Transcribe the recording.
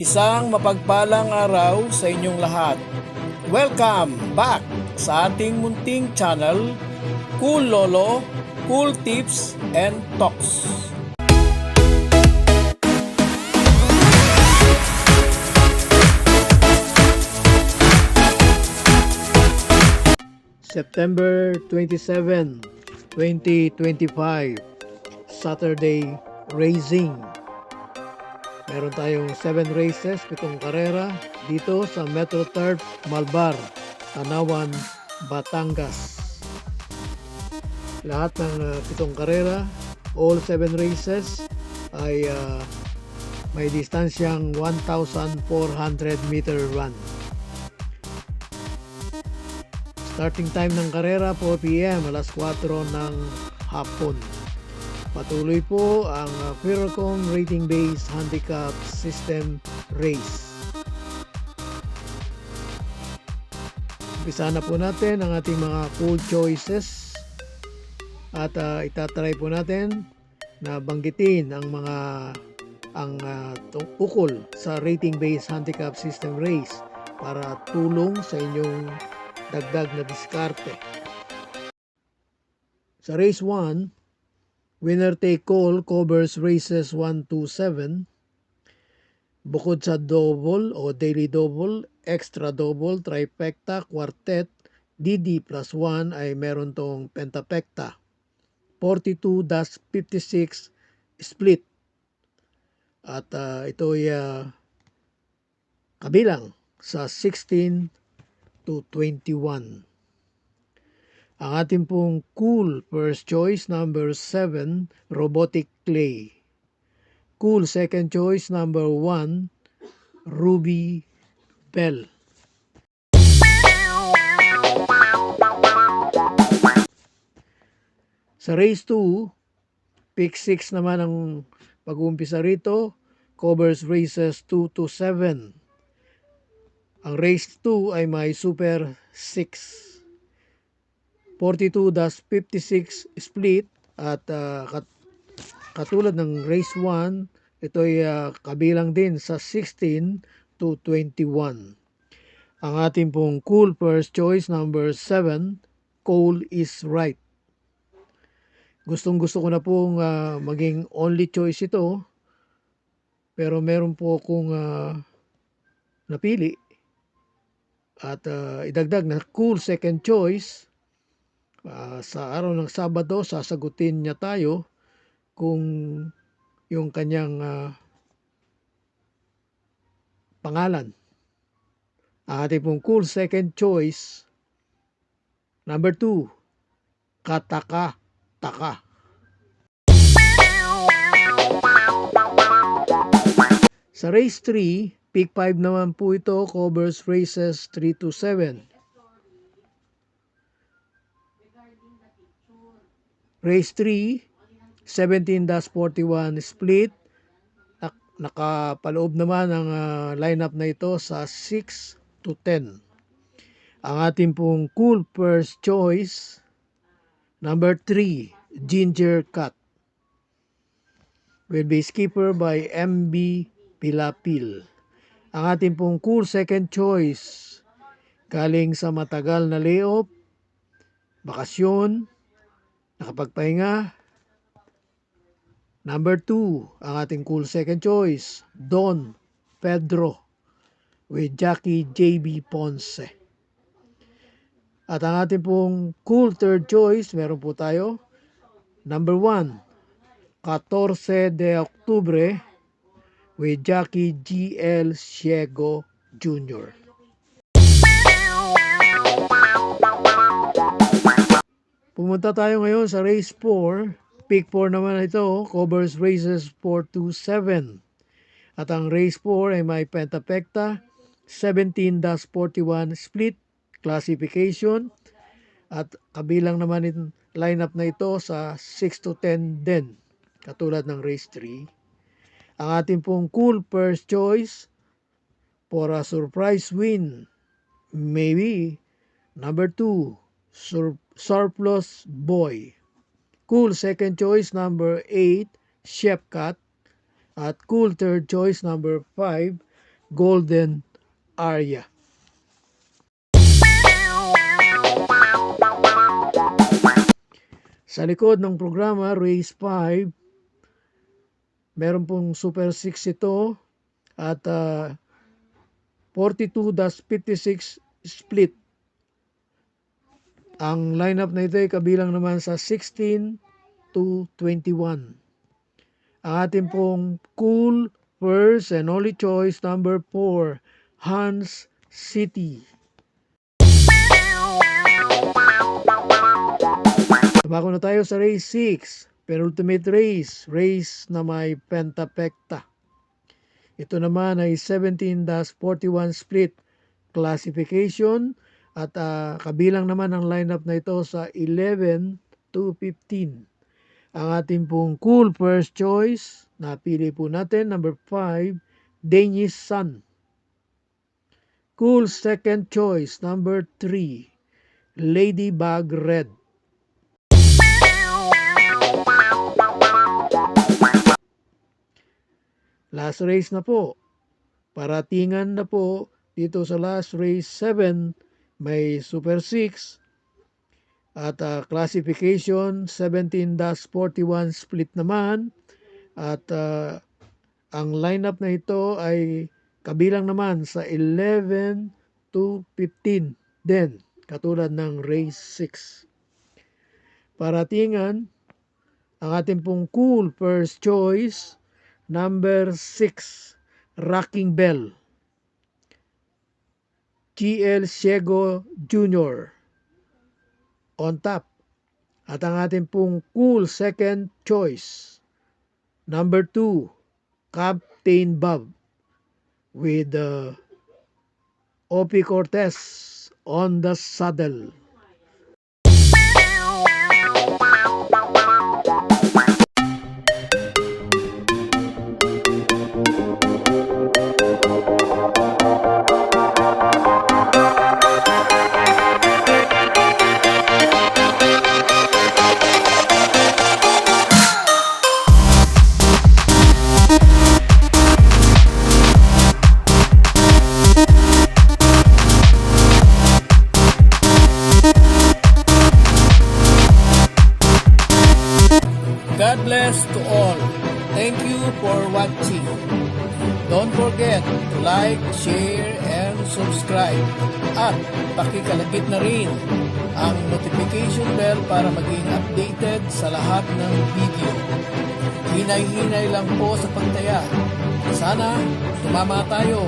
Isang mapagpalang araw sa inyong lahat. Welcome back sa ating munting channel, Cool Lolo, Cool Tips and Talks. September 27, 2025, Saturday Racing. Meron tayong 7 races, 7 karera dito sa Metro Turf, Malbar, Tanawan, Batangas. Lahat ng 7 karera, all 7 races ay may distansyang 1,400 meter run. Starting time ng karera 4 p.m. alas 4 ng hapon. Patuloy po ang Ferrocom rating-based handicap system race. Umpisa na po natin ang ating mga cool choices at itatry po natin na banggitin ang mga ukol sa rating-based handicap system race para tulong sa inyong dagdag na diskarte. Sa race 1, winner take all covers races 1 to 7. Bukod sa double o daily double, extra double, trifecta, quartet, DD plus 1 ay meron tong pentapecta. 42-56 split. At ito ay kabilang sa 16 to 21. Ang ating pong cool first choice number 7, Robotic Clay. Cool second choice number 1, Ruby Bell. Sa race 2, pick 6 naman ang pag-uumpisa rito, covers races 2 to 7. Ang race 2 ay may super 6. 42-56 split at katulad ng race 1, ito ay kabilang din sa 16 to 21. Ang ating pong cool first choice number 7, Cole is Right. Gustong gusto ko na pong maging only choice ito, pero meron po akong napili at idagdag na cool second choice. Sa araw ng Sabado, sasagutin niya tayo kung yung kanyang pangalan. Ang ating pong cool second choice, number 2, Kataka-taka. Sa race 3, pick 5 naman po ito, covers races 3 to 7. Race 3, 17-41 split. Nakapaloob naman ang lineup na ito sa 6 to 10. Ang ating pong cool first choice, number 3, Ginger Cat. Will be skipper by MB Pilapil. Ang ating pong cool second choice, galing sa matagal na layoff, bakasyon, nakapagpahinga. Number 2, ang ating cool second choice, Don Pedro with Jackie JB Ponce. At ang ating pong cool third choice, meron po tayo, number 1, 14 de Octubre with Jackie GL Ciego Jr. Pumunta tayo ngayon sa race 4. Pick 4 naman ito, covers races 4 to 7. At ang race 4 ay may pentapecta, 17-41 split classification. At kabilang naman yung lineup na ito sa 6 to 10 din, katulad ng race 3. Ang ating pong cool first choice for a surprise win, maybe number 2, Surplus Boy. Cool second choice number 8, Chef Cat. At cool third choice number 5, golden area. Sa likod ng programa, race 5, meron pong Super 6 ito at 42-56 split. Ang lineup na ito ay kabilang naman sa 16 to 21. Ang ating pong cool first and only choice number 4, Hans City. Tumako na tayo sa race 6, penultimate race, race na may pentapekta. Ito naman ay 17-41 split classification at kabilang naman ang lineup na ito sa 11 to 15. Ang ating pong cool first choice, napili po natin, number 5, Danish Sun. Cool second choice, number 3, Ladybug Red. Last race na po. Paratingan na po dito sa last race 7, may Super 6 at classification 17-41 split naman at ang lineup na ito ay kabilang naman sa 11 to 15 din, katulad ng race 6. Paratingan, ang ating pong cool first choice, number 6, Rocking Bell, GL Ciego Jr. on top. At ang ating pong cool second choice, number 2, Captain Bob with Opie Cortez on the saddle. God bless to all. Thank you for watching. Don't forget to like, share, and subscribe. At pakikalagit na rin ang notification bell para maging updated sa lahat ng video. Hinay-hinay lang po sa pagtaya. Sana tumama tayo.